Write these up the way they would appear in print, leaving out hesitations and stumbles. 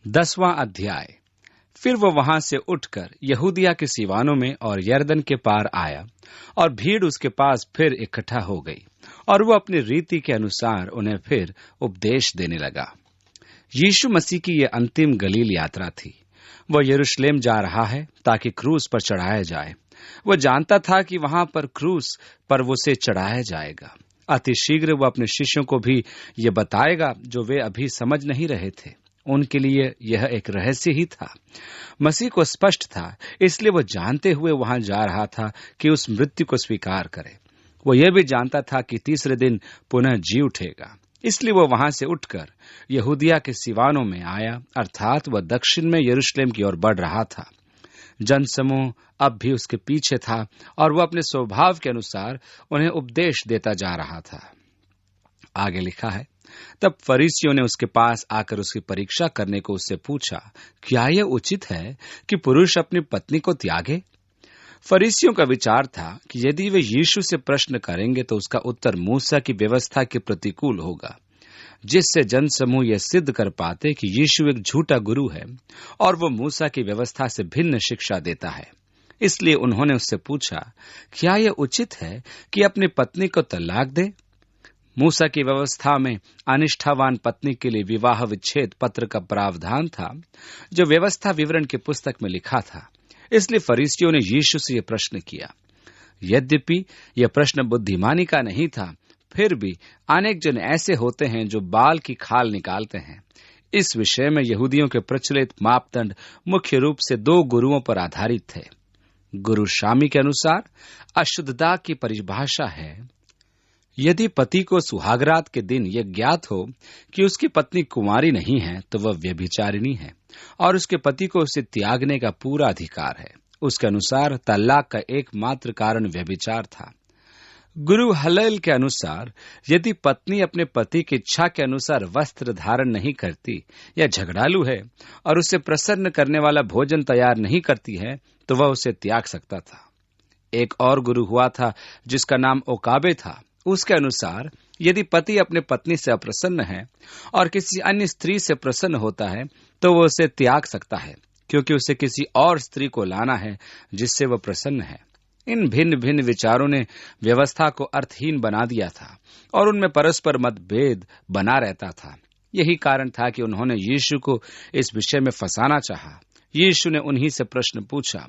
10वां अध्याय। फिर वो वहां से उठकर यहूदिया के सीवानों में और यरदन के पार आया, और भीड़ उसके पास फिर इकट्ठा हो गई, और वो अपनी रीति के अनुसार उन्हें फिर उपदेश देने लगा। यीशु मसीह की ये अंतिम गलील यात्रा थी। वो यरूशलेम जा रहा है ताकि क्रूस पर चढ़ाया जाए। वो जानता था कि वहां पर क्रूस पर उसे चढ़ाया जाएगा। अति शीघ्र वो अपने शिष्यों को भी ये बताएगा जो वे अभी समझ नहीं रहे थे। उनके लिए यह एक रहस्य ही था। मसीह को स्पष्ट था, इसलिए वो जानते हुए वहां जा रहा था कि उस मृत्यु को स्वीकार करे। वो यह भी जानता था कि तीसरे दिन पुनः जी उठेगा। इसलिए वो वहां से उठकर यहूदिया के सीवानों में आया, अर्थात वह दक्षिण में यरूशलेम की ओर बढ़ रहा था। जनसमूह अब भी उसके पीछे था, और वह अपने स्वभाव के अनुसार उन्हें उपदेश देता जा रहा था। आगे लिखा है, तब फरीसियों ने उसके पास आकर उसकी परीक्षा करने को उससे पूछा, क्या यह उचित है कि पुरुष अपनी पत्नी को त्यागे? फरीसियों का विचार था कि यदि वे यीशु से प्रश्न करेंगे तो उसका उत्तर मूसा की व्यवस्था के प्रतिकूल होगा, जिससे जनसमूह यह सिद्ध कर पाते कि यीशु एक झूठा गुरु है और वो मूसा की व्यवस्था से भिन्न शिक्षा देता है। इसलिए उन्होंने उससे पूछा, क्या यह उचित है कि अपनी पत्नी को तलाक दे? मूसा की व्यवस्था में अनिष्ठावान पत्नी के लिए विवाह विच्छेद पत्र का प्रावधान था, जो व्यवस्था विवरण की पुस्तक में लिखा था। इसलिए फरीसियों ने यीशु से यह प्रश्न किया। यद्यपि यह प्रश्न बुद्धिमानी का नहीं था, फिर भी अनेक जन ऐसे होते हैं जो बाल की खाल निकालते हैं। इस विषय में यहूदियों के प्रचलित मापदंड मुख्य रूप से 2 गुरुओं पर आधारित थे। गुरु शामी के अनुसार अशुद्धता की परिभाषा है, यदि पति को सुहागरात के दिन यह ज्ञात हो कि उसकी पत्नी कुंवारी नहीं है तो वह व्यभिचारिणी है और उसके पति को उसे त्यागने का पूरा अधिकार है। उसके अनुसार तलाक का एकमात्र कारण व्यभिचार था। गुरु हलेल के अनुसार यदि पत्नी अपने पति की इच्छा के अनुसार वस्त्र धारण नहीं करती या झगड़ालू है और उसे प्रसन्न करने वाला भोजन तैयार नहीं करती है तो वह उसे त्याग सकता था। एक और गुरु हुआ था जिसका नाम ओकाबे था। उसके अनुसार यदि पति अपने पत्नी से अप्रसन्न है और किसी अन्य स्त्री से प्रसन्न होता है तो वह उसे त्याग सकता है, क्योंकि उसे किसी और स्त्री को लाना है जिससे वह प्रसन्न है। इन भिन्न भिन्न विचारों ने व्यवस्था को अर्थहीन बना दिया था और उनमें परस्पर मतभेद बना रहता था। यही कारण था कि उन्होंने यीशु को इस विषय में फंसाना चाहा। यीशु ने उन्हीं से प्रश्न पूछा।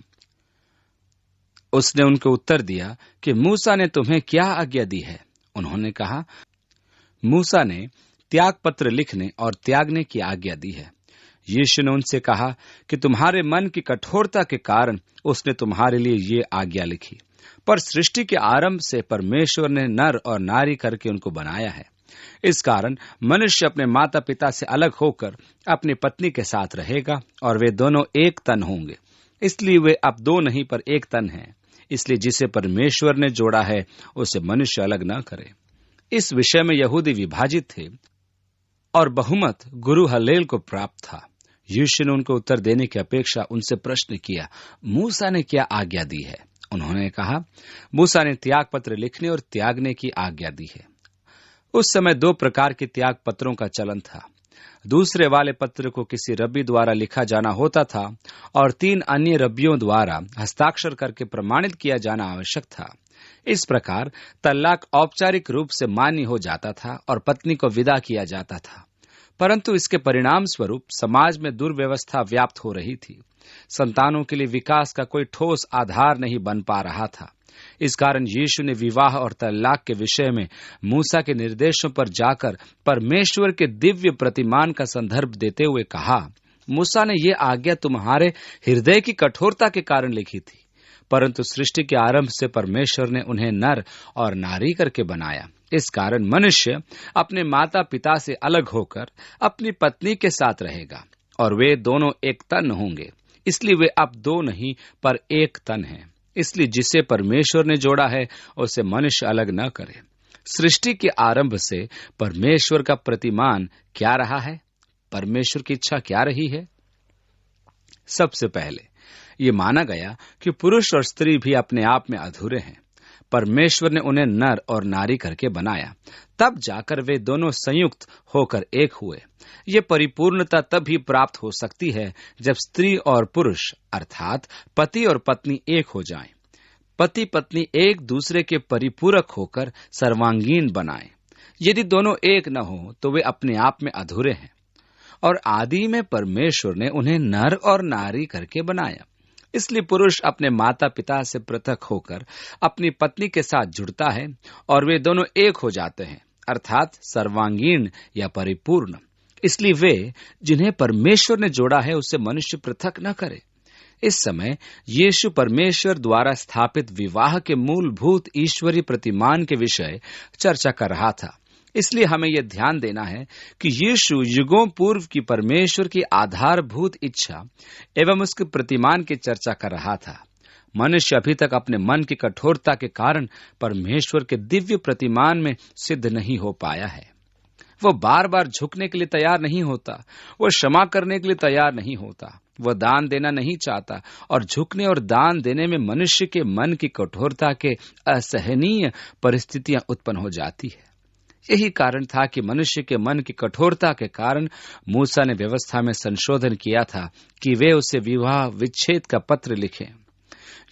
उसने उनको उत्तर दिया कि मूसा ने तुम्हें क्या आज्ञा दी है? उन्होंने कहा, मूसा ने त्याग पत्र लिखने और त्यागने की आज्ञा दी है। यीशु ने उनसे कहा कि तुम्हारे मन की कठोरता के कारण उसने तुम्हारे लिए ये आज्ञा लिखी, पर सृष्टि के आरंभ से परमेश्वर ने नर और नारी करके उनको बनाया है। इस कारण मनुष्य अपने माता पिता से अलग होकर अपनी पत्नी के साथ रहेगा और वे दोनों एक तन होंगे। इसलिए वे अब 2 नहीं पर एक तन हैं। इसलिए जिसे परमेश्वर ने जोड़ा है उसे मनुष्य अलग न करे। इस विषय में यहूदी विभाजित थे और बहुमत गुरु हलेल को प्राप्त था। यीशु ने उनको उत्तर देने की अपेक्षा उनसे प्रश्न किया, मूसा ने क्या आज्ञा दी है? उन्होंने कहा, मूसा ने त्याग पत्र लिखने और त्यागने की आज्ञा दी है। उस समय 2 प्रकार के त्याग पत्रों का चलन था। दूसरे वाले पत्र को किसी रब्बी द्वारा लिखा जाना होता था और 3 अन्य रब्बियों द्वारा हस्ताक्षर करके प्रमाणित किया जाना आवश्यक था। इस प्रकार तलाक औपचारिक रूप से मान्य हो जाता था और पत्नी को विदा किया जाता था। परंतु इसके परिणाम स्वरूप समाज में दुर्व्यवस्था व्याप्त हो रही थी। संतानों के लिए विकास का कोई ठोस आधार नहीं बन पा रहा था। इस कारण यीशु ने विवाह और तलाक के विषय में मूसा के निर्देशों पर जाकर परमेश्वर के दिव्य प्रतिमान का संदर्भ देते हुए कहा, मूसा ने ये आज्ञा तुम्हारे हृदय की कठोरता के कारण लिखी थी, परंतु सृष्टि के आरंभ से परमेश्वर ने उन्हें नर और नारी करके बनाया। इस कारण मनुष्य अपने माता पिता से अलग होकर अपनी पत्नी के साथ रहेगा और वे दोनों एक तन होंगे। इसलिए वे अब 2 नहीं पर एक तन हैं। इसलिए जिसे परमेश्वर ने जोड़ा है उसे मनुष्य अलग न करे। सृष्टि के आरंभ से परमेश्वर का प्रतिमान क्या रहा है? परमेश्वर की इच्छा क्या रही है? सबसे पहले ये माना गया कि पुरुष और स्त्री भी अपने आप में अधूरे हैं। परमेश्वर ने उन्हें नर और नारी करके बनाया, तब जाकर वे दोनों संयुक्त होकर एक हुए। ये परिपूर्णता तब ही प्राप्त हो सकती है जब स्त्री और पुरुष अर्थात पति और पत्नी एक हो जाएं। पति पत्नी एक दूसरे के परिपूरक होकर सर्वांगीण बनाएं। यदि दोनों एक न हो तो वे अपने आप में अधूरे हैं। और आदि में परमेश्वर ने उन्हें नर और नारी करके बनाया। इसलिए पुरुष अपने माता पिता से पृथक होकर अपनी पत्नी के साथ जुड़ता है और वे दोनों एक हो जाते हैं, अर्थात सर्वांगीण या परिपूर्ण। इसलिए वे जिन्हें परमेश्वर ने जोड़ा है उससे मनुष्य पृथक न करे। इस समय यीशु परमेश्वर द्वारा स्थापित विवाह के मूलभूत ईश्वरीय प्रतिमान के विषय चर्चा कर रहा था। इसलिए हमें यह ध्यान देना है कि यीशु युगों पूर्व की परमेश्वर की आधारभूत इच्छा एवं उसके प्रतिमान की चर्चा कर रहा था। मनुष्य अभी तक अपने मन की कठोरता के कारण परमेश्वर के दिव्य प्रतिमान में सिद्ध नहीं हो पाया है। वो बार बार झुकने के लिए तैयार नहीं होता, वो क्षमा करने के लिए तैयार नहीं होता, वह दान देना नहीं चाहता और झुकने और दान देने में मनुष्य के मन की कठोरता के असहनीय परिस्थितियां उत्पन्न हो जाती है। यही कारण था कि मनुष्य के मन की कठोरता के कारण मूसा ने व्यवस्था में संशोधन किया था कि वे उसे विवाह विच्छेद का पत्र लिखें।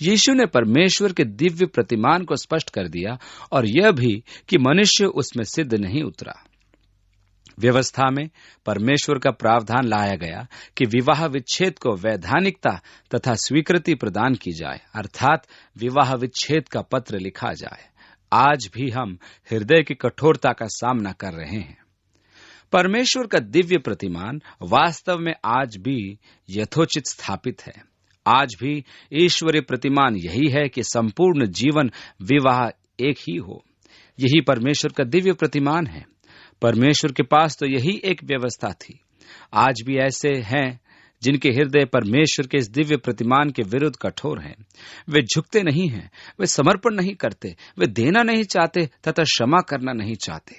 यीशु ने परमेश्वर के दिव्य प्रतिमान को स्पष्ट कर दिया और यह भी कि मनुष्य उसमें सिद्ध नहीं उतरा। व्यवस्था में परमेश्वर का प्रावधान लाया गया कि विवाह विच्छेद को वैधानिकता तथा स्वीकृति प्रदान की जाए, अर्थात विवाह विच्छेद का पत्र लिखा जाए। आज भी हम हृदय की कठोरता का सामना कर रहे हैं। परमेश्वर का दिव्य प्रतिमान वास्तव में आज भी यथोचित स्थापित है। आज भी ईश्वरीय प्रतिमान यही है कि संपूर्ण जीवन विवाह एक ही हो। यही परमेश्वर का दिव्य प्रतिमान है। परमेश्वर के पास तो यही एक व्यवस्था थी। आज भी ऐसे हैं जिनके हृदय परमेश्वर के इस दिव्य प्रतिमान के विरुद्ध कठोर हैं। वे झुकते नहीं हैं, वे समर्पण नहीं करते, वे देना नहीं चाहते तथा क्षमा करना नहीं चाहते।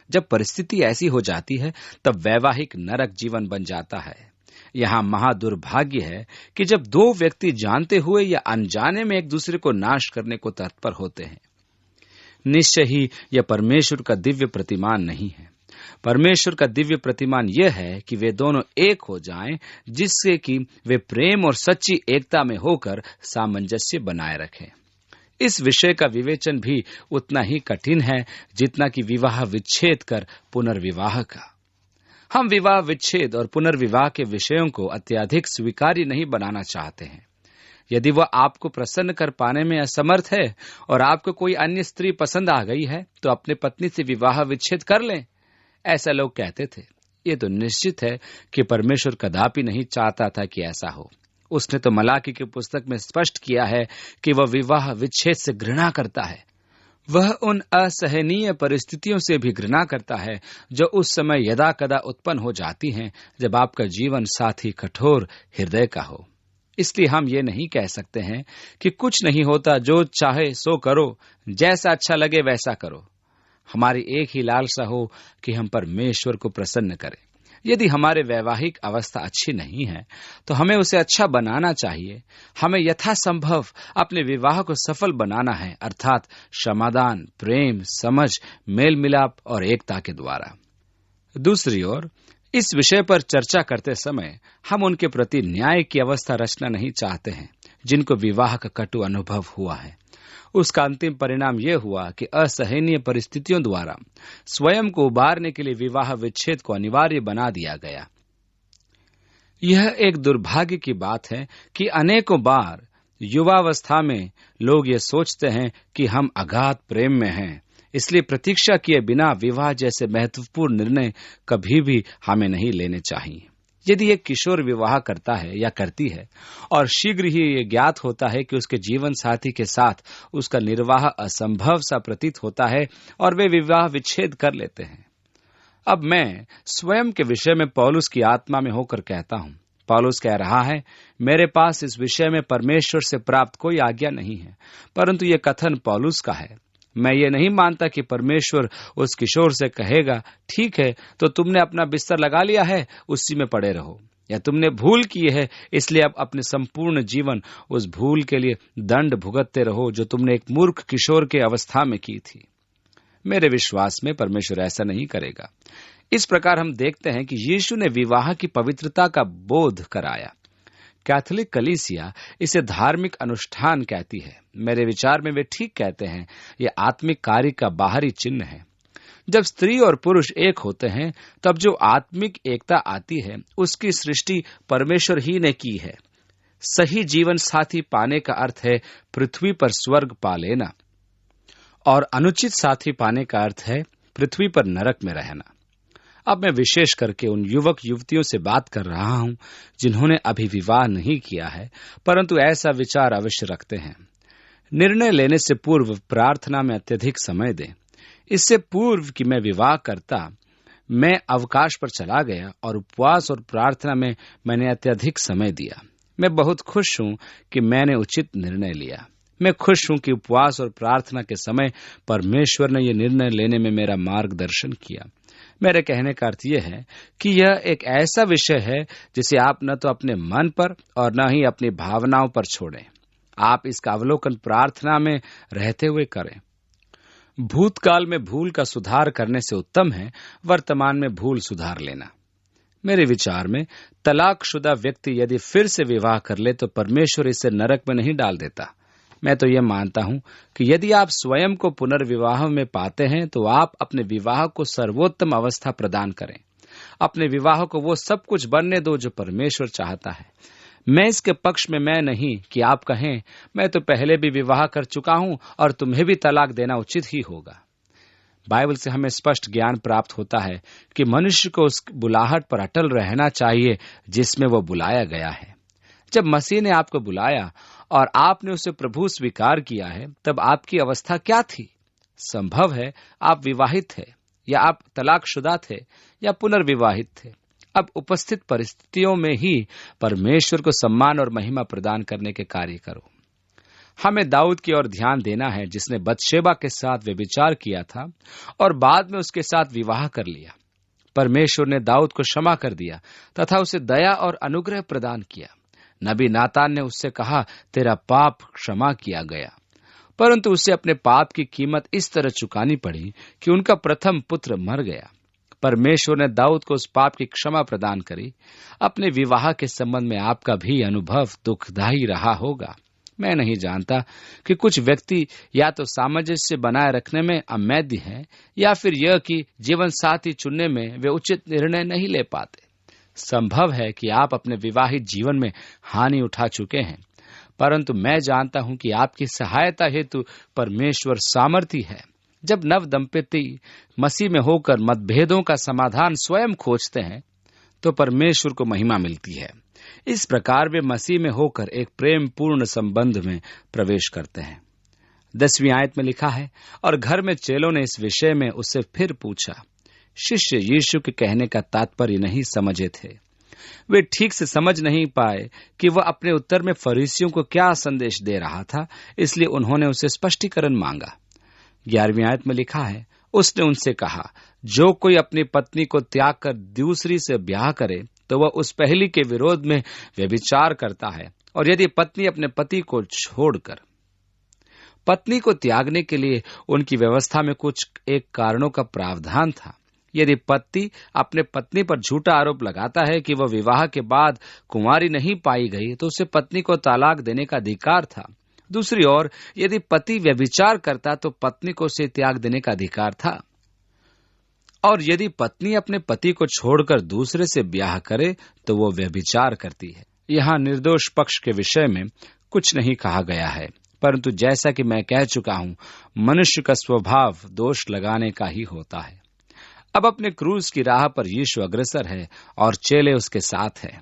जब परिस्थिति ऐसी हो जाती है तब वैवाहिक नरक जीवन बन जाता है। यहाँ महादुर्भाग्य है कि जब दो व्यक्ति जानते हुए या अनजाने में एक दूसरे को नाश करने को तत्पर होते हैं। निश्चय ही यह परमेश्वर का दिव्य प्रतिमान नहीं है। परमेश्वर का दिव्य प्रतिमान यह है कि वे दोनों एक हो जाएं, जिससे कि वे प्रेम और सच्ची एकता में होकर सामंजस्य बनाए रखें। इस विषय का विवेचन भी उतना ही कठिन है जितना कि विवाह विच्छेद कर पुनर्विवाह का। हम विवाह विच्छेद और पुनर्विवाह के विषयों को अत्यधिक स्वीकार्य नहीं बनाना चाहते हैं। यदि वह आपको प्रसन्न कर पाने में असमर्थ है और आपको कोई अन्य स्त्री पसंद आ गई है तो अपने पत्नी से विवाह विच्छेद कर लें, ऐसा लोग कहते थे। ये तो निश्चित है कि परमेश्वर कदापि नहीं चाहता था कि ऐसा हो। उसने तो मलाकी की पुस्तक में स्पष्ट किया है कि वह विवाह विच्छेद से घृणा करता है। वह उन असहनीय परिस्थितियों से भी घृणा करता है जो उस समय यदा कदा उत्पन्न हो जाती हैं जब आपका जीवन साथी कठोर हृदय का हो। इसलिए हम ये नहीं कह सकते हैं कि कुछ नहीं होता, जो चाहे सो करो, जैसा अच्छा लगे वैसा करो। हमारी एक ही लालसा हो कि हम परमेश्वर को प्रसन्न करें। यदि हमारे वैवाहिक अवस्था अच्छी नहीं है तो हमें उसे अच्छा बनाना चाहिए। हमें यथासंभव अपने विवाह को सफल बनाना है, अर्थात समाधान, प्रेम, समझ, मेल मिलाप और एकता के द्वारा। दूसरी ओर इस विषय पर चर्चा करते समय हम उनके प्रति न्याय की अवस्था रचना नहीं चाहते हैं जिनको विवाह का कटु अनुभव हुआ है। उसका अंतिम परिणाम यह हुआ कि असहनीय परिस्थितियों द्वारा स्वयं को उबारने के लिए विवाह विच्छेद को अनिवार्य बना दिया गया। यह एक दुर्भाग्य की बात है कि अनेकों बार युवावस्था में लोग ये सोचते हैं कि हम अगाध प्रेम में हैं, इसलिए प्रतीक्षा किए बिना विवाह जैसे महत्वपूर्ण निर्णय कभी भी हमें नहीं लेने चाहिए। यदि एक किशोर विवाह करता है या करती है और शीघ्र ही ये ज्ञात होता है कि उसके जीवन साथी के साथ उसका निर्वाह असंभव सा प्रतीत होता है और वे विवाह विच्छेद कर लेते हैं। अब मैं स्वयं के विषय में पौलुस की आत्मा में होकर कहता हूं। पौलुस कह रहा है, मेरे पास इस विषय में परमेश्वर से प्राप्त कोई आज्ञा नहीं है, परंतु ये कथन पौलुस का है। मैं ये नहीं मानता कि परमेश्वर उस किशोर से कहेगा, ठीक है तो तुमने अपना बिस्तर लगा लिया है, उसी में पड़े रहो। या तुमने भूल की है, इसलिए अब अपने संपूर्ण जीवन उस भूल के लिए दंड भुगतते रहो जो तुमने एक मूर्ख किशोर के अवस्था में की थी। मेरे विश्वास में परमेश्वर ऐसा नहीं करेगा। इस प्रकार हम देखते हैं कि यीशु ने विवाह की पवित्रता का बोध कराया। कैथोलिक कलीसिया इसे धार्मिक अनुष्ठान कहती है। मेरे विचार में वे ठीक कहते हैं, यह आत्मिक कार्य का बाहरी चिन्ह है। जब स्त्री और पुरुष एक होते हैं, तब जो आत्मिक एकता आती है उसकी सृष्टि परमेश्वर ही ने की है। सही जीवन साथी पाने का अर्थ है पृथ्वी पर स्वर्ग पा लेना, और अनुचित साथी पाने का अर्थ है पृथ्वी पर नरक में रहना। अब मैं विशेष करके उन युवक युवतियों से बात कर रहा हूं जिन्होंने अभी विवाह नहीं किया है, परंतु ऐसा विचार अवश्य रखते हैं। निर्णय लेने से पूर्व प्रार्थना में अत्यधिक समय दें। इससे पूर्व कि मैं विवाह करता, मैं अवकाश पर चला गया और उपवास और प्रार्थना में मैंने अत्यधिक समय दिया। मैं बहुत खुश हूं कि मैंने उचित निर्णय लिया। मैं खुश हूं कि उपवास और प्रार्थना के समय परमेश्वर ने यह निर्णय लेने में मेरा मार्गदर्शन किया। मेरे कहने का अर्थ यह है कि यह एक ऐसा विषय है जिसे आप न तो अपने मन पर और न ही अपनी भावनाओं पर छोड़ें। आप इसका अवलोकन प्रार्थना में रहते हुए करें। भूतकाल में भूल का सुधार करने से उत्तम है वर्तमान में भूल सुधार लेना। मेरे विचार में तलाकशुदा व्यक्ति यदि फिर से विवाह कर ले तो परमेश्वर इसे नरक में नहीं डाल देता। मैं तो यह मानता हूं कि यदि आप स्वयं को पुनर्विवाह में पाते हैं तो आप अपने विवाह को सर्वोत्तम अवस्था प्रदान करें। अपने विवाह को वो सब कुछ बनने दो जो परमेश्वर चाहता है। मैं इसके पक्ष में मैं नहीं कि आप कहें मैं तो पहले भी विवाह कर चुका हूं और तुम्हें भी तलाक देना उचित ही होगा। बाइबल से हमें स्पष्ट ज्ञान प्राप्त होता है कि मनुष्य को उस बुलाहट पर अटल रहना चाहिए जिसमें वो बुलाया गया है। जब मसीह ने आपको बुलाया और आपने उसे प्रभु स्वीकार किया है, तब आपकी अवस्था क्या थी? संभव है आप विवाहित थे, या आप तलाकशुदा थे, या पुनर्विवाहित थे। अब उपस्थित परिस्थितियों में ही परमेश्वर को सम्मान और महिमा प्रदान करने के कार्य करो। हमें दाऊद की ओर ध्यान देना है जिसने बतशेबा के साथ व्यभिचार किया था और बाद में उसके साथ विवाह कर लिया। परमेश्वर ने दाऊद को क्षमा कर दिया तथा उसे दया और अनुग्रह प्रदान किया। नबी नातान ने उससे कहा, तेरा पाप क्षमा किया गया। परंतु उसे अपने पाप की कीमत इस तरह चुकानी पड़ी कि उनका प्रथम पुत्र मर गया। परमेश्वर ने दाऊद को उस पाप की क्षमा प्रदान करी। अपने विवाह के संबंध में आपका भी अनुभव दुखदायी रहा होगा। मैं नहीं जानता कि कुछ व्यक्ति या तो सामंजस्य बनाए रखने में अमेध्य हैं, या फिर यह कि जीवन साथी चुनने में वे उचित निर्णय नहीं ले पाते। संभव है कि आप अपने विवाहित जीवन में हानि उठा चुके हैं, परंतु मैं जानता हूं कि आपकी सहायता हेतु परमेश्वर सामर्थी है। जब नव दंपति मसीह में होकर मतभेदों का समाधान स्वयं खोजते हैं तो परमेश्वर को महिमा मिलती है। इस प्रकार वे मसीह में होकर एक प्रेम पूर्ण संबंध में प्रवेश करते हैं। 10वीं आयत में लिखा है, और घर में चेलों ने इस विषय में उससे फिर पूछा। शिष्य यीशु के कहने का तात्पर्य नहीं समझे थे। वे ठीक से समझ नहीं पाए कि वह अपने उत्तर में फरीसियों को क्या संदेश दे रहा था, इसलिए उन्होंने उसे स्पष्टीकरण मांगा। 11वीं आयत में लिखा है, उसने उनसे कहा, जो कोई अपनी पत्नी को त्याग कर दूसरी से ब्याह करे तो वह उस पहली के विरोध में व्यभिचार करता है। और यदि पत्नी अपने पति को छोड़कर, पत्नी को त्यागने के लिए उनकी व्यवस्था में कुछ एक कारणों का प्रावधान था। यदि पति अपने पत्नी पर झूठा आरोप लगाता है कि वह विवाह के बाद कुंवारी नहीं पाई गई, तो उसे पत्नी को तलाक देने का अधिकार था। दूसरी ओर यदि पति व्यभिचार करता तो पत्नी को उसे त्याग देने का अधिकार था। और यदि पत्नी अपने पति को छोड़कर दूसरे से ब्याह करे तो वो व्यभिचार करती है। यहाँ निर्दोष पक्ष के विषय में कुछ नहीं कहा गया है, परंतु जैसा कि मैं कह चुका हूँ, मनुष्य का स्वभाव दोष लगाने का ही होता है। अब अपने क्रूस की राह पर यीशु अग्रसर है और चेले उसके साथ हैं।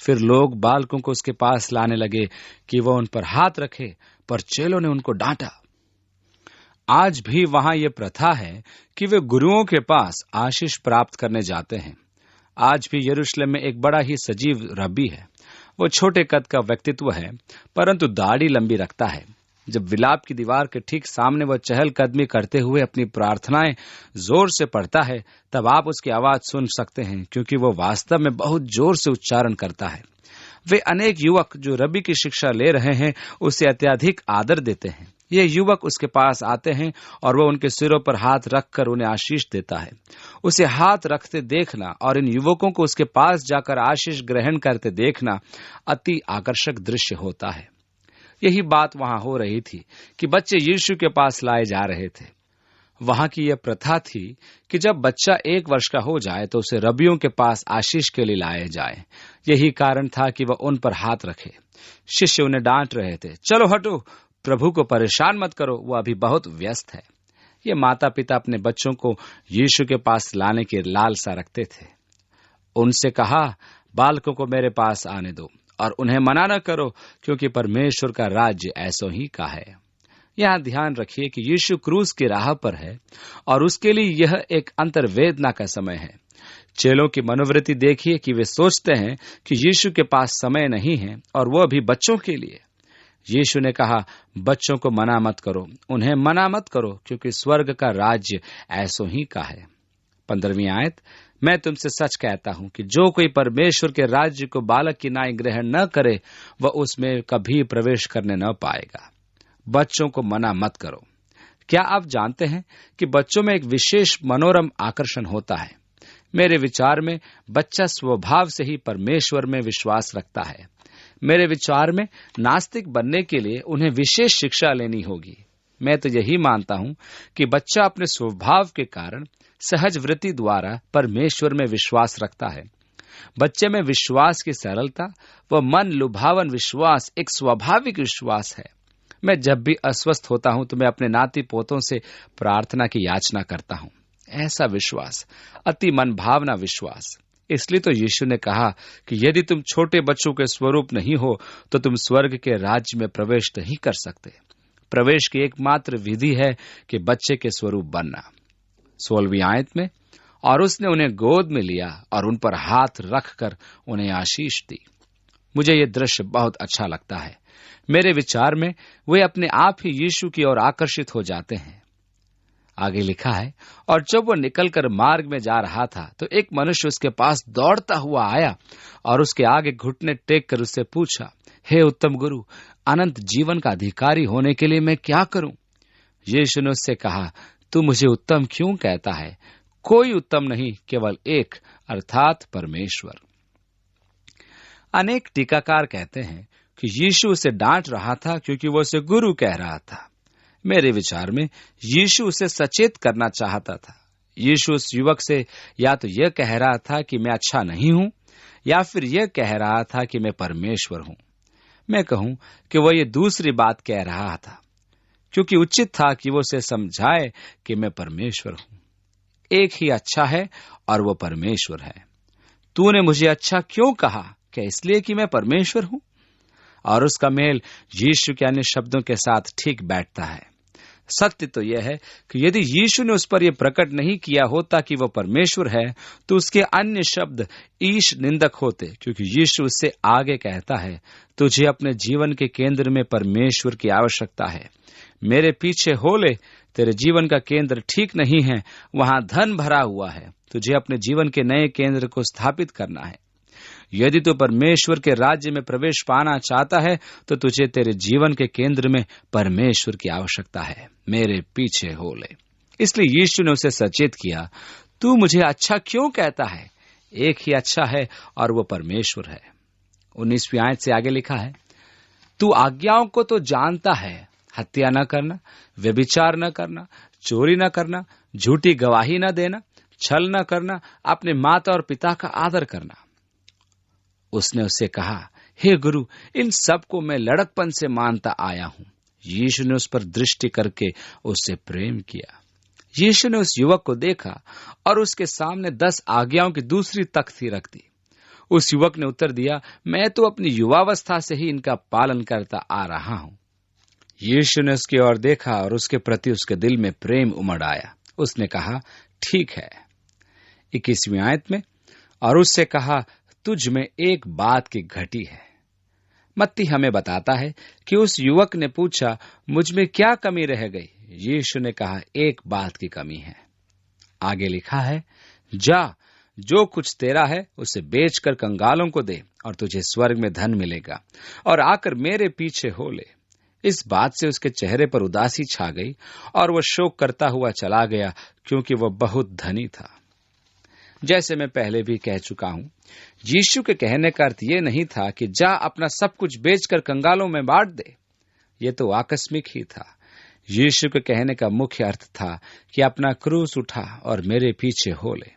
फिर लोग बालकों को उसके पास लाने लगे कि वह उन पर हाथ रखे, पर चेलों ने उनको डांटा। आज भी वहां यह प्रथा है कि वे गुरुओं के पास आशीष प्राप्त करने जाते हैं। आज भी यरूशलेम में एक बड़ा ही सजीव रब्बी है। वो छोटे कद का व्यक्तित्व है, परंतु दाढ़ी लंबी रखता है। जब विलाप की दीवार के ठीक सामने वह चहलकदमी करते हुए अपनी प्रार्थनाएं जोर से पढ़ता है, तब आप उसकी आवाज सुन सकते हैं, क्योंकि वह वास्तव में बहुत जोर से उच्चारण करता है। वे अनेक युवक जो रबी की शिक्षा ले रहे हैं उसे अत्यधिक आदर देते हैं। ये युवक उसके पास आते हैं और वह उनके सिरों पर हाथ रखकर उन्हें आशीष देता है। उसे हाथ रखते देखना और इन युवकों को उसके पास जाकर आशीष ग्रहण करते देखना अति आकर्षक दृश्य होता है। यही बात वहां हो रही थी कि बच्चे यीशु के पास लाए जा रहे थे। वहां की यह प्रथा थी कि जब बच्चा 1 वर्ष का हो जाए तो उसे रबियों के पास आशीष के लिए लाए जाए। यही कारण था कि वह उन पर हाथ रखे। शिष्य उन्हें डांट रहे थे, चलो हटो, प्रभु को परेशान मत करो, वह अभी बहुत व्यस्त है। ये माता पिता अपने बच्चों को यीशु के पास लाने की लालसा रखते थे। उनसे कहा, बालकों को मेरे पास आने दो और उन्हें मना न करो, क्योंकि परमेश्वर का राज्य ऐसो ही का है। यहां ध्यान रखिए कि यीशु क्रूस की राह पर है और उसके लिए यह एक अंतर्वेदना का समय है। चेलों की मनोवृत्ति देखिए कि वे सोचते हैं कि यीशु के पास समय नहीं है, और वह भी बच्चों के लिए। यीशु ने कहा, बच्चों को मना मत करो, उन्हें मना मत करो, क्योंकि स्वर्ग का राज्य ऐसो ही का है। 15वीं आयत, मैं तुमसे सच कहता हूं कि जो कोई परमेश्वर के राज्य को बालक की नाई ग्रहण न करे, वह उसमें कभी प्रवेश करने न पाएगा। बच्चों को मना मत करो। क्या आप जानते हैं कि बच्चों में एक विशेष मनोरम आकर्षण होता है? मेरे विचार में बच्चा स्वभाव से ही परमेश्वर में विश्वास रखता है। मेरे विचार में नास्तिक बनने के लिए उन्हें विशेष शिक्षा लेनी होगी। मैं तो यही मानता हूं कि बच्चा अपने स्वभाव के कारण सहज वृत्ति द्वारा परमेश्वर में विश्वास रखता है। बच्चे में विश्वास की सरलता व मन लुभावन विश्वास एक स्वाभाविक विश्वास है। मैं जब भी अस्वस्थ होता हूं तो मैं अपने नाती पोतों से प्रार्थना की याचना करता हूं। ऐसा विश्वास अति मन भावना विश्वास। इसलिए तो यीशु ने कहा कि यदि तुम छोटे बच्चों के स्वरूप नहीं हो तो तुम स्वर्ग के राज्य में प्रवेश नहीं कर सकते। प्रवेश की एकमात्र विधि है कि बच्चे के स्वरूप बनना। 16वीं आयत में, और उसने उन्हें गोद में लिया और उन पर हाथ रखकर उन्हें आशीष दी। मुझे यह दृश्य बहुत अच्छा लगता है। मेरे विचार में वे अपने आप ही यीशु की ओर आकर्षित हो जाते हैं। आगे लिखा है, और जब वह निकलकर मार्ग में जा रहा था तो एक मनुष्य उसके पास दौड़ता हुआ आया और उसके आगे घुटने टेक कर उससे पूछा, हे उत्तम गुरु, अनंत जीवन का अधिकारी होने के लिए मैं क्या करूं? यीशु ने उससे कहा, तू मुझे उत्तम क्यों कहता है? कोई उत्तम नहीं, केवल एक, अर्थात परमेश्वर। अनेक टीकाकार कहते हैं कि यीशु उसे डांट रहा था क्योंकि वो उसे गुरु कह रहा था। मेरे विचार में यीशु उसे सचेत करना चाहता था। यीशु उस युवक से या तो यह कह रहा था कि मैं अच्छा नहीं हूं, या फिर यह कह रहा था कि मैं परमेश्वर हूं। मैं कहूं कि वह ये दूसरी बात कह रहा था, क्योंकि उचित था कि वो उसे समझाए कि मैं परमेश्वर हूं। एक ही अच्छा है और वो परमेश्वर है। तूने मुझे अच्छा क्यों कहा? क्या इसलिए कि मैं परमेश्वर हूं? और उसका मेल यीशु के अन्य शब्दों के साथ ठीक बैठता है। सत्य तो यह है कि यदि यीशु ने उस पर यह प्रकट नहीं किया होता कि वह परमेश्वर है, तो उसके अन्य शब्द ईश निंदक होते, क्योंकि यीशु उससे आगे कहता है, तुझे अपने जीवन के केंद्र में परमेश्वर की आवश्यकता है। मेरे पीछे हो ले, तेरे जीवन का केंद्र ठीक नहीं है, वहां धन भरा हुआ है। तुझे अपने जीवन के नए केंद्र को स्थापित करना है। यदि तू परमेश्वर के राज्य में प्रवेश पाना चाहता है तो तुझे तेरे जीवन के केंद्र में परमेश्वर की आवश्यकता है। मेरे पीछे हो ले। इसलिए यीशु ने उसे सचेत किया, तू मुझे अच्छा क्यों कहता है? एक ही अच्छा है और वो परमेश्वर है। 19वीं आयत से आगे लिखा है, तू आज्ञाओं को तो जानता है, हत्या न करना, व्यभिचार न करना, चोरी न करना, झूठी गवाही न देना, छल न करना, अपने माता और पिता का आदर करना। उसने उससे कहा, हे गुरु, इन सब को मैं लड़कपन से मानता आया हूं। यीशु ने उस पर दृष्टि करके उससे प्रेम किया। यीशु ने उस युवक को देखा और उसके सामने 10 आज्ञाओं की दूसरी तख्ती रख दी। उस युवक ने उत्तर दिया, मैं तो अपनी युवावस्था से ही इनका पालन करता आ रहा हूं। यीशु ने उसकी ओर देखा और उसके प्रति उसके दिल में प्रेम उमड़ आया। उसने कहा, ठीक है। 21वीं आयत में, और उससे कहा, तुझ में एक बात की घटी है। मत्ती हमें बताता है कि उस युवक ने पूछा, मुझ में क्या कमी रह गई? यीशु ने कहा, एक बात की कमी है। आगे लिखा है, जा, जो कुछ तेरा है उसे बेचकर कंगालों को दे और तुझे स्वर्ग में धन मिलेगा, और आकर मेरे पीछे हो ले। इस बात से उसके चेहरे पर उदासी छा गई और वह शोक करता हुआ चला गया, क्योंकि वह बहुत धनी था। जैसे मैं पहले भी कह चुका हूं, यीशु के कहने का अर्थ यह नहीं था कि जा अपना सब कुछ बेचकर कंगालों में बांट दे। यह तो आकस्मिक ही था। यीशु के कहने का मुख्य अर्थ था कि अपना क्रूस उठा और मेरे पीछे हो ले।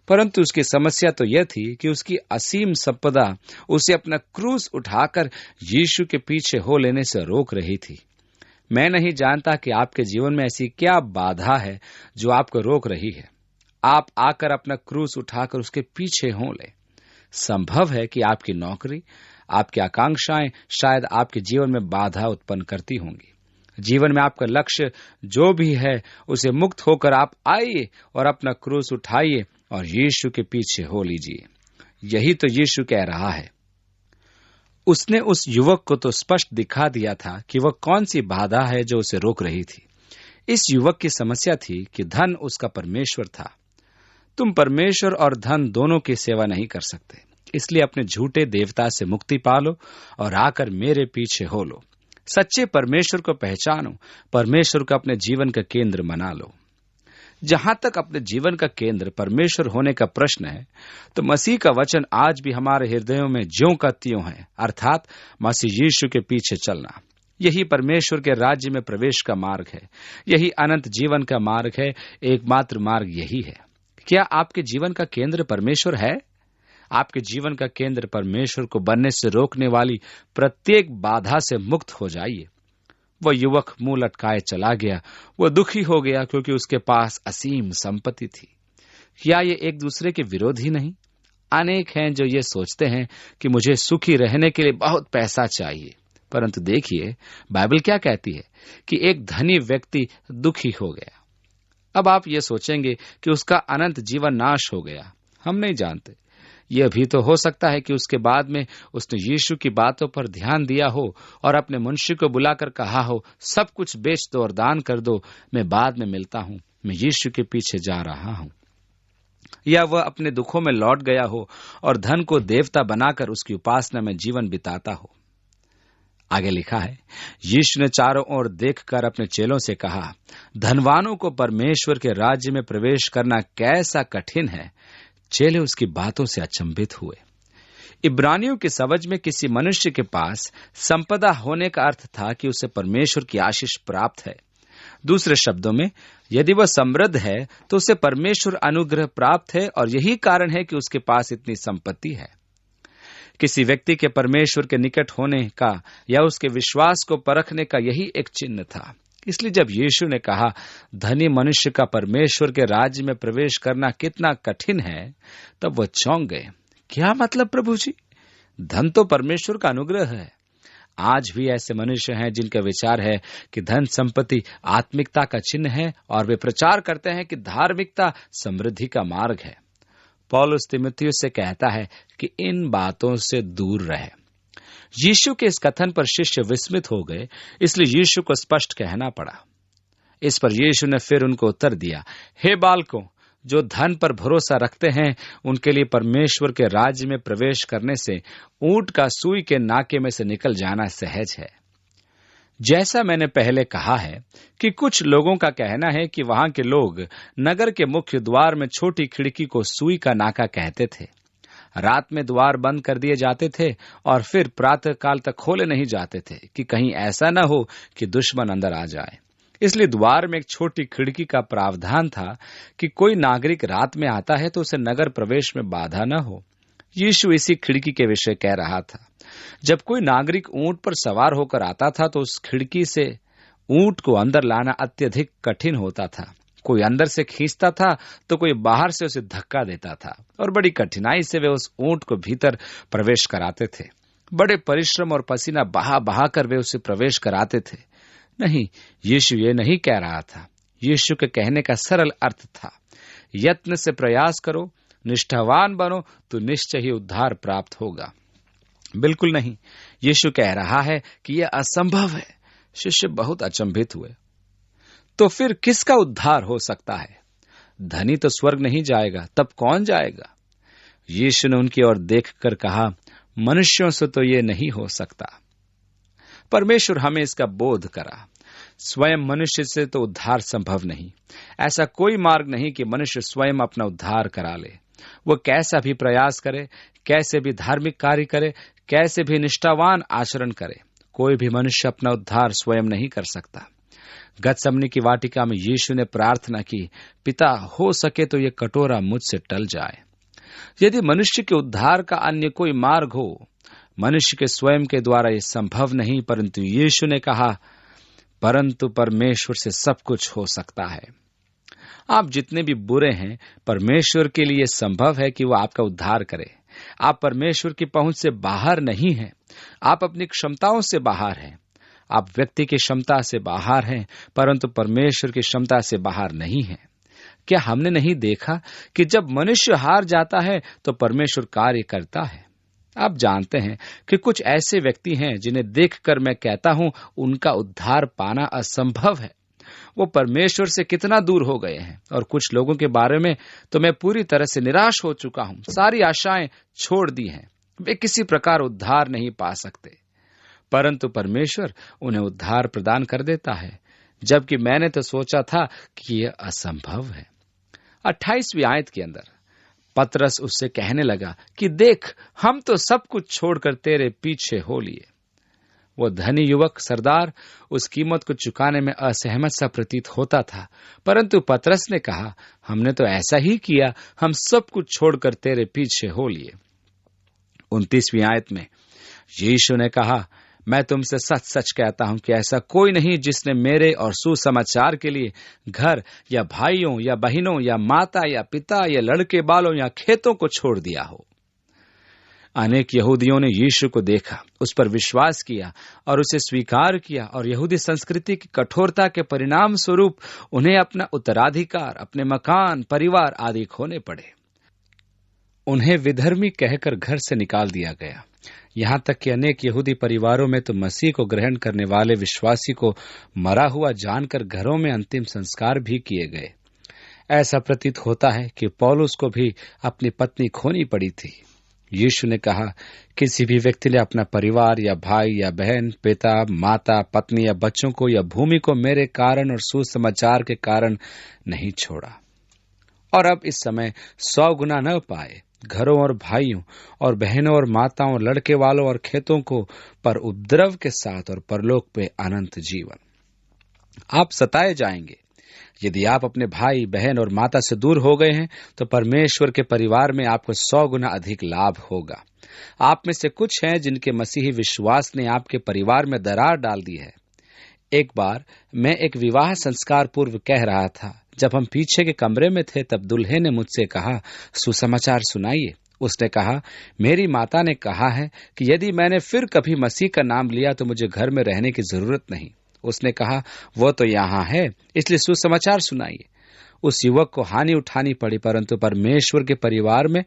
परंतु उसकी समस्या तो यह थी कि उसकी असीम संपदा उसे अपना क्रूस उठाकर यीशु के पीछे हो लेने से रोक रही थी। मैं नहीं जानता कि आपके जीवन में ऐसी क्या बाधा है जो आपको रोक रही है। आप आकर अपना क्रूस उठाकर उसके पीछे हो ले। संभव है कि आपकी नौकरी, आपकी आकांक्षाएं शायद आपके जीवन में बाधा उत्पन्न करती होंगी। जीवन में आपका लक्ष्य जो भी है, उसे मुक्त होकर आप आइए और अपना क्रूस उठाइए और यीशु के पीछे हो लीजिए। यही तो यीशु कह रहा है। उसने उस युवक को तो स्पष्ट दिखा दिया था कि वह कौन सी बाधा है जो उसे रोक रही थी। इस युवक की समस्या थी कि धन उसका परमेश्वर था। तुम परमेश्वर और धन दोनों की सेवा नहीं कर सकते, इसलिए अपने झूठे देवता से मुक्ति पालो और आकर मेरे पीछे हो लो। सच्चे परमेश्वर को पहचानो, परमेश्वर को अपने जीवन का केंद्र बना लो। जहां तक अपने जीवन का केंद्र परमेश्वर होने का प्रश्न है, तो मसीह का वचन आज भी हमारे हृदयों में ज्यों का त्यों है, अर्थात मसीह यीशु के पीछे चलना। यही परमेश्वर के राज्य में प्रवेश का मार्ग है, यही अनंत जीवन का मार्ग है, एकमात्र मार्ग यही है। क्या आपके जीवन का केंद्र परमेश्वर है? आपके जीवन का केंद्र परमेश्वर को बनने से रोकने वाली प्रत्येक बाधा से मुक्त हो जाइए। वह युवक मुंह लटकाए चला गया। वह दुखी हो गया क्योंकि उसके पास असीम संपत्ति थी। क्या ये एक दूसरे के विरोधी नहीं? अनेक हैं जो ये सोचते हैं कि मुझे सुखी रहने के लिए बहुत पैसा चाहिए, परंतु देखिए बाइबल क्या कहती है कि एक धनी व्यक्ति दुखी हो गया। अब आप ये सोचेंगे कि उसका अनंत जीवन नाश हो गया। हम नहीं जानते। यह भी तो हो सकता है कि उसके बाद में उसने यीशु की बातों पर ध्यान दिया हो और अपने मुंशी को बुलाकर कहा हो, सब कुछ बेच दो और दान कर दो, मैं बाद में मिलता हूं, मैं यीशु के पीछे जा रहा हूं। या वह अपने दुखों में लौट गया हो और धन को देवता बनाकर उसकी उपासना में जीवन बिताता हो। आगे लिखा है, यीशु ने चारों ओर देखकर अपने चेलों से कहा, धनवानों को परमेश्वर के राज्य में प्रवेश करना कैसा कठिन है। चेले उसकी बातों से अचंभित हुए। इब्रानियों की समझ में किसी मनुष्य के पास संपदा होने का अर्थ था कि उसे परमेश्वर की आशीष प्राप्त है। दूसरे शब्दों में, यदि वह समृद्ध है तो उसे परमेश्वर अनुग्रह प्राप्त है, और यही कारण है कि उसके पास इतनी संपत्ति है। किसी व्यक्ति के परमेश्वर के निकट होने का या उसके विश्वास को परखने का यही एक चिन्ह था। इसलिए जब यीशु ने कहा, धनी मनुष्य का परमेश्वर के राज्य में प्रवेश करना कितना कठिन है, तब वह चौंक गए। क्या मतलब प्रभु जी? धन तो परमेश्वर का अनुग्रह है। आज भी ऐसे मनुष्य हैं जिनका विचार है कि धन संपत्ति आत्मिकता का चिन्ह है, और वे प्रचार करते हैं कि धार्मिकता समृद्धि का मार्ग है। पौलुस तीमुथियुस से कहता है कि इन बातों से दूर रहे। यीशु के इस कथन पर शिष्य विस्मित हो गए, इसलिए यीशु को स्पष्ट कहना पड़ा। इस पर यीशु ने फिर उनको उत्तर दिया, हे बालकों, जो धन पर भरोसा रखते हैं उनके लिए परमेश्वर के राज्य में प्रवेश करने से ऊंट का सुई के नाके में से निकल जाना सहज है। जैसा मैंने पहले कहा है कि कुछ लोगों का कहना है कि वहां के लोग नगर के मुख्य द्वार में छोटी खिड़की को सुई का नाका कहते थे। रात में द्वार बंद कर दिए जाते थे और फिर प्रातः काल तक खोले नहीं जाते थे कि कहीं ऐसा न हो कि दुश्मन अंदर आ जाए। इसलिए द्वार में एक छोटी खिड़की का प्रावधान था कि कोई नागरिक रात में आता है तो उसे नगर प्रवेश में बाधा न हो। यीशु इसी खिड़की के विषय कह रहा था। जब कोई नागरिक ऊंट पर सवार होकर आता था तो उस खिड़की से ऊंट को अंदर लाना अत्यधिक कठिन होता था। कोई अंदर से खींचता था तो कोई बाहर से उसे धक्का देता था, और बड़ी कठिनाई से वे उस ऊंट को भीतर प्रवेश कराते थे। बड़े परिश्रम और पसीना बहा बहा कर वे उसे प्रवेश कराते थे। नहीं, यीशु ये नहीं कह रहा था। यीशु के कहने का सरल अर्थ था, यत्न से प्रयास करो, निष्ठावान बनो तो निश्चय ही उद्धार प्राप्त होगा। बिल्कुल नहीं। यीशु कह रहा है कि यह असंभव है। शिष्य बहुत अचंभित हुए। तो फिर किसका उद्धार हो सकता है? धनी तो स्वर्ग नहीं जाएगा, तब कौन जाएगा? यीशु ने उनकी ओर देखकर कहा, मनुष्यों से तो ये नहीं हो सकता। परमेश्वर हमें इसका बोध करा। स्वयं मनुष्य से तो उद्धार संभव नहीं। ऐसा कोई मार्ग नहीं कि मनुष्य स्वयं अपना उद्धार करा ले। वो कैसा भी प्रयास करे, कैसे भी धार्मिक कार्य करे, कैसे भी निष्ठावान आचरण करे, कोई भी मनुष्य अपना उद्धार स्वयं नहीं कर सकता। गतसमनी की वाटिका में यीशु ने प्रार्थना की, पिता, हो सके तो ये कटोरा मुझसे टल जाए। यदि मनुष्य के उद्धार का अन्य कोई मार्ग हो, मनुष्य के स्वयं के द्वारा यह संभव नहीं, परंतु यीशु ने कहा, परंतु परमेश्वर से सब कुछ हो सकता है। आप जितने भी बुरे हैं, परमेश्वर के लिए संभव है कि वह आपका उद्धार करे। आप परमेश्वर की पहुंच से बाहर नहीं हैं। आप अपनी क्षमताओं से बाहर हैं। आप व्यक्ति की क्षमता से बाहर हैं, परंतु परमेश्वर की क्षमता से बाहर नहीं हैं। क्या हमने नहीं देखा कि जब मनुष्य हार जाता है तो परमेश्वर कार्य करता है? आप जानते हैं कि कुछ ऐसे व्यक्ति हैं जिन्हें देखकर मैं कहता हूं उनका उद्धार पाना असंभव है। वो परमेश्वर से कितना दूर हो गए हैं। और कुछ लोगों के बारे में तो मैं पूरी तरह से निराश हो चुका हूं। सारी आशाएं छोड़ दी हैं। वे किसी प्रकार उद्धार नहीं पा सकते, परंतु परमेश्वर उन्हें उद्धार प्रदान कर देता है, जबकि मैंने तो सोचा था कि यह असंभव है। 28वीं आयत के अंदर पतरस उससे कहने लगा कि देख, हम तो सब कुछ छोड़कर तेरे पीछे हो लिए। वो धनी युवक सरदार उस कीमत को चुकाने में असहमत सा प्रतीत होता था, परंतु पतरस ने कहा, हमने तो ऐसा ही किया, हम सब कुछ छोड़कर तेरे पीछे हो लिए। 29वीं आयत में यीशु ने कहा, मैं तुमसे सच सच कहता हूं कि ऐसा कोई नहीं जिसने मेरे और सुसमाचार के लिए घर या भाइयों या बहनों या माता या पिता या लड़के बालों या खेतों को छोड़ दिया हो। अनेक यहूदियों ने यीशु को देखा, उस पर विश्वास किया और उसे स्वीकार किया, और यहूदी संस्कृति की कठोरता के परिणाम स्वरूप उन्हें अपना उत्तराधिकार, अपने मकान, परिवार आदि खोने पड़े। उन्हें विधर्मी कहकर घर से निकाल दिया गया। यहाँ तक कि अनेक यहूदी परिवारों में तो मसीह को ग्रहण करने वाले विश्वासी को मरा हुआ जानकर घरों में अंतिम संस्कार भी किए गए। ऐसा प्रतीत होता है कि पौलुस को भी अपनी पत्नी खोनी पड़ी थी। यीशु ने कहा, किसी भी व्यक्ति ने अपना परिवार या भाई या बहन, पिता, माता, पत्नी या बच्चों को या भूमि को मेरे कारण और सुसमाचार के कारण नहीं छोड़ा, और अब इस समय 100 गुना न पाए, घरों और भाइयों और बहनों और माताओं और लड़के वालों और खेतों को पर उपद्रव के साथ और परलोक पे अनंत जीवन। आप सताए जाएंगे। यदि आप अपने भाई, बहन और माता से दूर हो गए हैं तो परमेश्वर के परिवार में आपको 100 गुना अधिक लाभ होगा। आप में से कुछ हैं जिनके मसीही विश्वास ने आपके परिवार में दरार डाल दी है। एक बार मैं एक विवाह संस्कार पूर्व कह रहा था। जब हम पीछे के कमरे में थे तब दूल्हे ने मुझसे कहा, सुसमाचार सुनाइए। उसने कहा, मेरी माता ने कहा है कि यदि मैंने फिर कभी मसीह का नाम लिया तो मुझे घर में रहने की जरूरत नहीं। उसने कहा, वो तो यहाँ है, इसलिए सुसमाचार सुनाइए। उस युवक को हानि उठानी पड़ी, परंतु परमेश्वर के परिवार में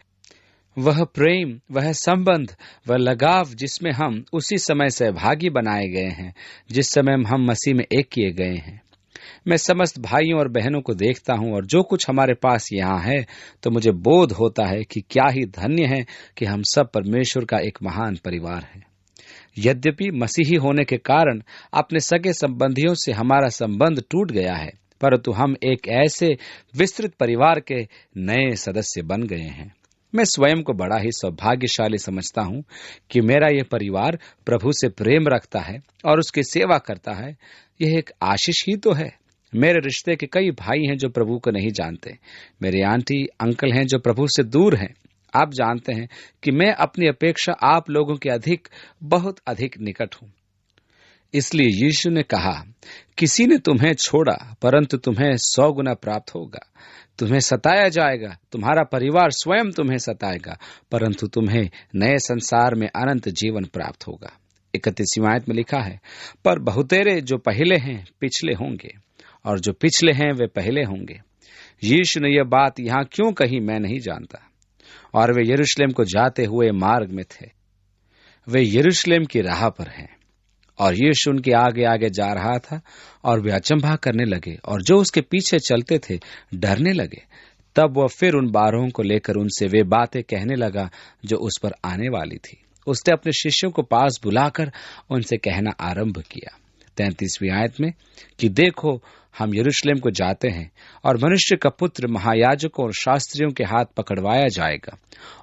वह प्रेम, वह संबंध, वह लगाव जिसमें हम उसी समय सहभागी बनाए गए हैं जिस समय हम मसीह में एक किए गए हैं। मैं समस्त भाइयों और बहनों को देखता हूं और जो कुछ हमारे पास यहाँ है तो मुझे बोध होता है कि क्या ही धन्य है कि हम सब परमेश्वर का एक महान परिवार है। यद्यपि मसीही होने के कारण अपने सगे संबंधियों से हमारा संबंध टूट गया है, परंतु हम एक ऐसे विस्तृत परिवार के नए सदस्य बन गए हैं। मैं स्वयं को बड़ा ही सौभाग्यशाली समझता हूं कि मेरा यह परिवार प्रभु से प्रेम रखता है और उसकी सेवा करता है। यह एक आशीष ही तो है। मेरे रिश्ते के कई भाई हैं जो प्रभु को नहीं जानते। मेरे आंटी अंकल हैं जो प्रभु से दूर हैं। आप जानते हैं कि मैं अपनी अपेक्षा आप लोगों के बहुत अधिक निकट हूं। इसलिए यीशु ने कहा, किसी ने तुम्हें छोड़ा परंतु तुम्हें 100 गुना प्राप्त होगा। तुम्हें सताया जाएगा, तुम्हारा परिवार स्वयं तुम्हें सताएगा, परंतु तुम्हें नए संसार में अनंत जीवन प्राप्त होगा। 31वीं आयत में लिखा है, पर बहुतेरे जो पहले हैं पिछले होंगे और जो पिछले हैं वे पहले होंगे। यीशु ने यह बात यहाँ क्यों कही मैं नहीं जानता। और वे यरूशलेम को जाते हुए मार्ग में थे। वे यरूशलेम की राह पर हैं। और यीशु उनके आगे आगे जा रहा था और वे अचंभा करने लगे और जो उसके पीछे चलते थे डरने लगे। तब वह फिर उन 12 को लेकर उनसे वे बातें कहने लगा जो उस पर आने वाली थी। उसने अपने शिष्यों को पास बुलाकर उनसे कहना आरंभ किया। 33वीं आयत में कि देखो, हम यरूशलेम को जाते हैं और मनुष्य का पुत्र महायाजकों और शास्त्रियों के हाथ पकड़वाया जाएगा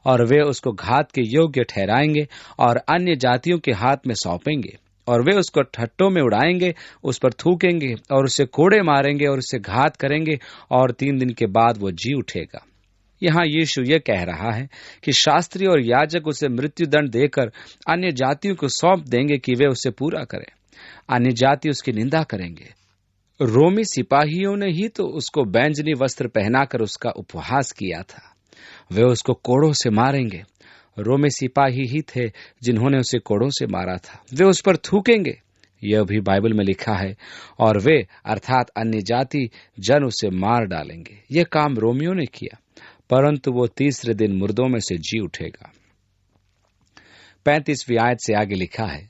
और वे उसको घात के योग्य ठहराएंगे और अन्य जातियों के हाथ में सौंपेंगे और वे उसको ठट्टों में उड़ाएंगे, उस पर थूकेंगे और उसे कोड़े मारेंगे और उसे घात करेंगे और 3 दिन के बाद वो जी उठेगा। यहाँ यीशु ये कह रहा है कि शास्त्री और याजक उसे मृत्युदंड देकर अन्य जातियों को सौंप देंगे कि वे उसे पूरा करें। अन्य जाति उसकी निंदा करेंगे। रोमी सिपाहियों ने ही तो उसको बैंजनी वस्त्र पहनाकर उसका उपहास किया था। वे उसको कोड़ों से मारेंगे। रोमी सिपाही ही थे जिन्होंने उसे कोड़ों से मारा था। वे उस पर थूकेंगे, यह भी बाइबल में लिखा है, और वे अर्थात अन्य जाति जन उसे मार डालेंगे। यह काम रोमियों ने किया, परंतु वो 3रे दिन मुर्दों में से जी उठेगा। 35वीं आयत से आगे लिखा है,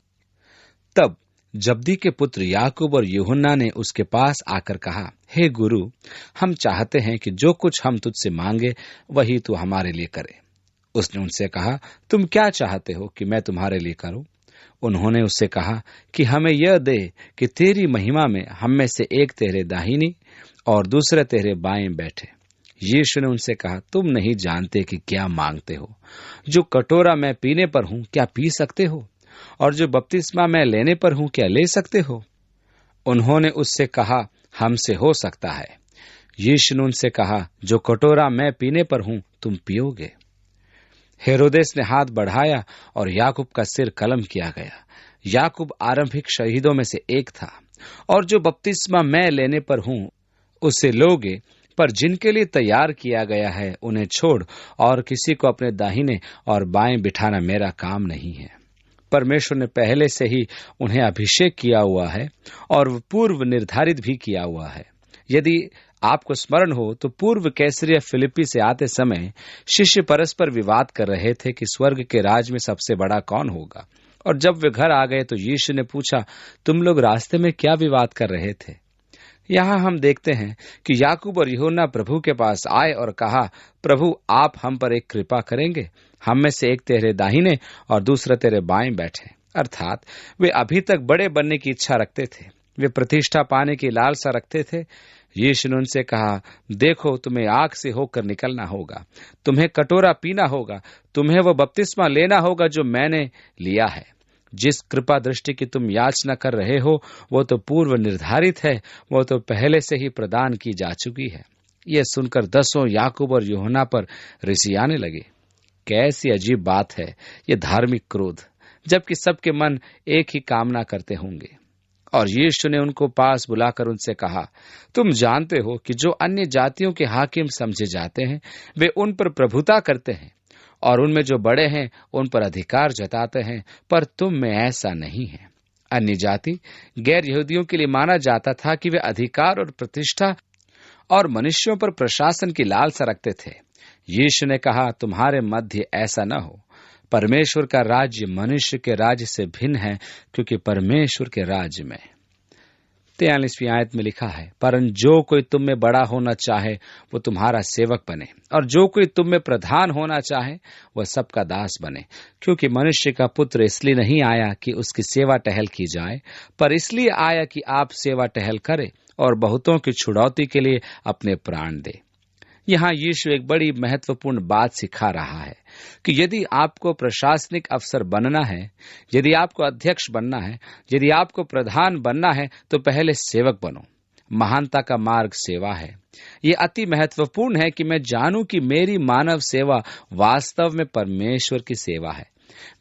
तब जब्दी के पुत्र याकूब और यूहन्ना ने उसके पास आकर कहा, हे गुरु, हम चाहते हैं कि जो कुछ हम तुझसे मांगे वही तू हमारे लिए करे। उसने उनसे कहा, तुम क्या चाहते हो कि मैं तुम्हारे लिए करूं? उन्होंने उससे कहा कि हमें यह दे कि तेरी महिमा में हम में से एक तेरे दाहिनी और दूसरे तेरे बाएं बैठे। यीशु ने उनसे कहा, तुम नहीं जानते कि क्या मांगते हो। जो कटोरा मैं पीने पर हूं क्या पी सकते हो, और जो बपतिस्मा मैं लेने पर हूं क्या ले सकते हो? उन्होंने उससे कहा, हमसे हो सकता है। यीशु ने उनसे कहा, जो कटोरा मैं पीने पर हूं तुम पियोगे। हेरोदेस ने हाथ बढ़ाया और याकूब का सिर कलम किया गया। याकूब आरंभिक शहीदों में से एक था। और जो बपतिस्मा मैं लेने पर हूं उसे लोगे, पर जिनके लिए तैयार किया गया है उन्हें छोड़ और किसी को अपने दाहिने और बाएं बिठाना मेरा काम नहीं है। परमेश्वर ने पहले से ही उन्हें अभिषेक किया हुआ है और पूर्व निर्धारित भी किया हुआ है। यदि आपको स्मरण हो तो पूर्व कैसरिया फिलिप्पी से आते समय शिष्य परस्पर विवाद कर रहे थे कि स्वर्ग के राज में सबसे बड़ा कौन होगा। और जब वे घर आ गए तो यीशु ने पूछा, तुम लोग रास्ते में क्या विवाद कर रहे थे? यहाँ हम देखते हैं कि याकूब और यूहन्ना प्रभु के पास आए और कहा, प्रभु, आप हम पर एक कृपा करेंगे। हम में से एक तेरे दाहिने और दूसरा तेरे बाएं बैठे। अर्थात वे अभी तक बड़े बनने की इच्छा रखते थे। वे प्रतिष्ठा पाने की लालसा रखते थे। यीशु ने उनसे कहा, देखो, तुम्हें आग से होकर निकलना होगा, तुम्हें कटोरा पीना होगा, तुम्हें वो बपतिस्मा लेना होगा जो मैंने लिया है। जिस कृपा दृष्टि की तुम याचना कर रहे हो वो तो पूर्व निर्धारित है, वो तो पहले से ही प्रदान की जा चुकी है। यह सुनकर 10 याकूब और यूहन्ना पर रिसियाने लगे। कैसी अजीब बात है ये धार्मिक क्रोध, जबकि सबके मन एक ही कामना करते होंगे। और यीशु ने उनको पास बुलाकर उनसे कहा, तुम जानते हो कि जो अन्य जातियों के हाकिम समझे जाते हैं वे उन पर प्रभुता करते हैं और उनमें जो बड़े हैं उन पर अधिकार जताते हैं, पर तुम में ऐसा नहीं है। अन्य जाति गैर यहूदियों के लिए माना जाता था कि वे अधिकार और प्रतिष्ठा और मनुष्यों पर प्रशासन की लालसा रखते थे। यीशु ने कहा, तुम्हारे मध्य ऐसा न हो। परमेश्वर का राज्य मनुष्य के राज्य से भिन्न है, क्योंकि परमेश्वर के राज्य में 43वीं आयत में लिखा है, परंतु जो कोई तुम में बड़ा होना चाहे वो तुम्हारा सेवक बने, और जो कोई तुम में प्रधान होना चाहे वह सबका दास बने। क्योंकि मनुष्य का पुत्र इसलिए नहीं आया कि उसकी सेवा टहल की जाए, पर इसलिए आया कि आप सेवा टहल करे और बहुतों की छुड़ौती के लिए अपने प्राण दे। यहाँ यीशु एक बड़ी महत्वपूर्ण बात सिखा रहा है कि यदि आपको प्रशासनिक अफसर बनना है, यदि आपको अध्यक्ष बनना है, यदि आपको प्रधान बनना है, तो पहले सेवक बनो। महानता का मार्ग सेवा है। ये अति महत्वपूर्ण है कि मैं जानूं कि मेरी मानव सेवा वास्तव में परमेश्वर की सेवा है।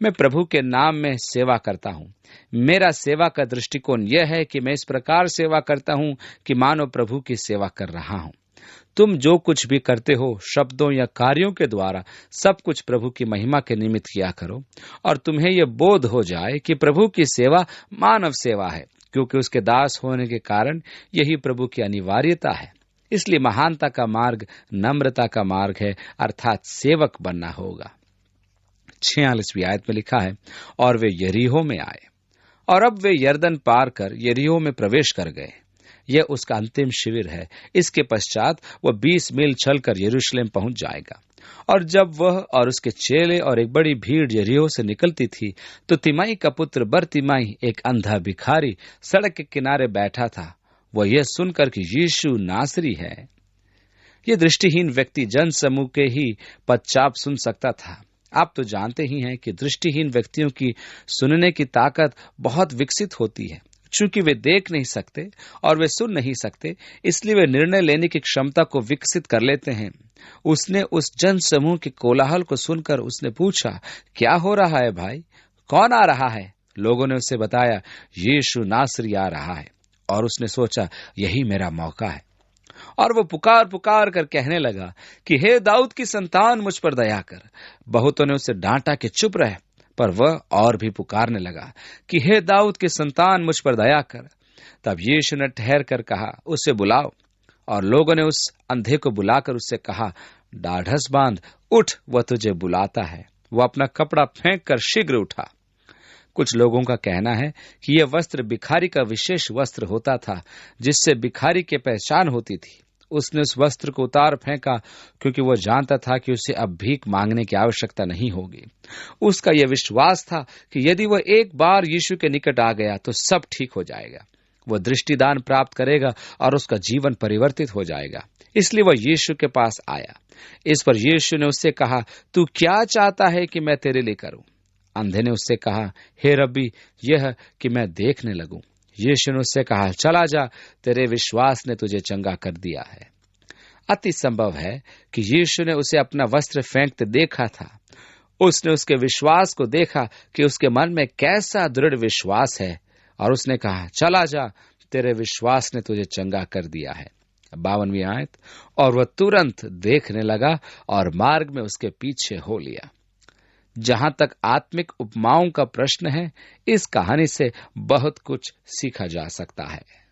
मैं प्रभु के नाम में सेवा करता हूँ। मेरा सेवा का दृष्टिकोण यह है कि मैं इस प्रकार सेवा करता हूँ कि मानो प्रभु की सेवा कर रहा हूँ। तुम जो कुछ भी करते हो, शब्दों या कार्यों के द्वारा, सब कुछ प्रभु की महिमा के निमित्त किया करो, और तुम्हें यह बोध हो जाए कि प्रभु की सेवा मानव सेवा है, क्योंकि उसके दास होने के कारण यही प्रभु की अनिवार्यता है। इसलिए महानता का मार्ग नम्रता का मार्ग है, अर्थात सेवक बनना होगा। 46वीं आयत में लिखा है, और वे यरीहो में आए, और अब वे यरदन पार कर यरीहो में प्रवेश कर गए। यह उसका अंतिम शिविर है। इसके पश्चात वह 20 मील चलकर यरूशलेम पहुंच जाएगा। और जब वह और उसके चेले और एक बड़ी भीड़ यरीहो से निकलती थी, तो तिमाई का पुत्र बरतिमाई, एक अंधा भिखारी, सड़क के किनारे बैठा था। वह यह सुनकर कि यीशु नासरी है। यह दृष्टिहीन व्यक्ति जन समूह के ही पदचाप सुन सकता था। आप तो जानते ही हैं कि दृष्टिहीन व्यक्तियों की सुनने की ताकत बहुत विकसित होती है। चूंकि वे देख नहीं सकते और वे सुन नहीं सकते, इसलिए वे निर्णय लेने की क्षमता को विकसित कर लेते हैं। उसने उस जन समूह के कोलाहल को सुनकर उसने पूछा, क्या हो रहा है भाई? कौन आ रहा है? लोगों ने उसे बताया, यीशु नासरी आ रहा है। और उसने सोचा, यही मेरा मौका है। और वो पुकार पुकार कर कहने लगा कि हे दाऊद की संतान, मुझ पर दया कर। बहुतों ने उसे डांटा कि चुप रह, पर वह और भी पुकारने लगा कि हे दाऊद की संतान, मुझ पर दया कर। तब यीशु ने ठहर कर कहा, उसे बुलाओ। और लोगों ने उस अंधे को बुलाकर उससे कहा, ढाढ़स बांध, उठ, वह तुझे बुलाता है। वह अपना कपड़ा फेंक कर शीघ्र उठा। कुछ लोगों का कहना है कि यह वस्त्र भिखारी का विशेष वस्त्र होता था, जिससे भिखारी की पहचान होती थी। उसने उस वस्त्र को उतार फेंका, क्योंकि वह जानता था कि उसे अब भीख मांगने की आवश्यकता नहीं होगी। उसका यह विश्वास था कि यदि वह एक बार यीशु के निकट आ गया तो सब ठीक हो जाएगा। वह दृष्टिदान प्राप्त करेगा और उसका जीवन परिवर्तित हो जाएगा। इसलिए वह यीशु के पास आया। इस पर यीशु ने उससे कहा, तू क्या चाहता है कि मैं तेरे लिए करूं? अंधे ने उससे कहा, हे रब्बी, यह कि मैं देखने लगूं। यीशु ने उससे कहा, चला जा, तेरे विश्वास ने तुझे चंगा कर दिया है। अति संभव है कि यीशु ने उसे अपना वस्त्र फेंकते देखा था। उसने उसके विश्वास को देखा कि उसके मन में कैसा दृढ़ विश्वास है, और उसने कहा, चला जा, तेरे विश्वास ने तुझे चंगा कर दिया है। 52वीं आयत, और वह तुरंत देखने लगा और मार्ग में उसके पीछे हो लिया। जहां तक आत्मिक उपमाओं का प्रश्न है, इस कहानी से बहुत कुछ सीखा जा सकता है।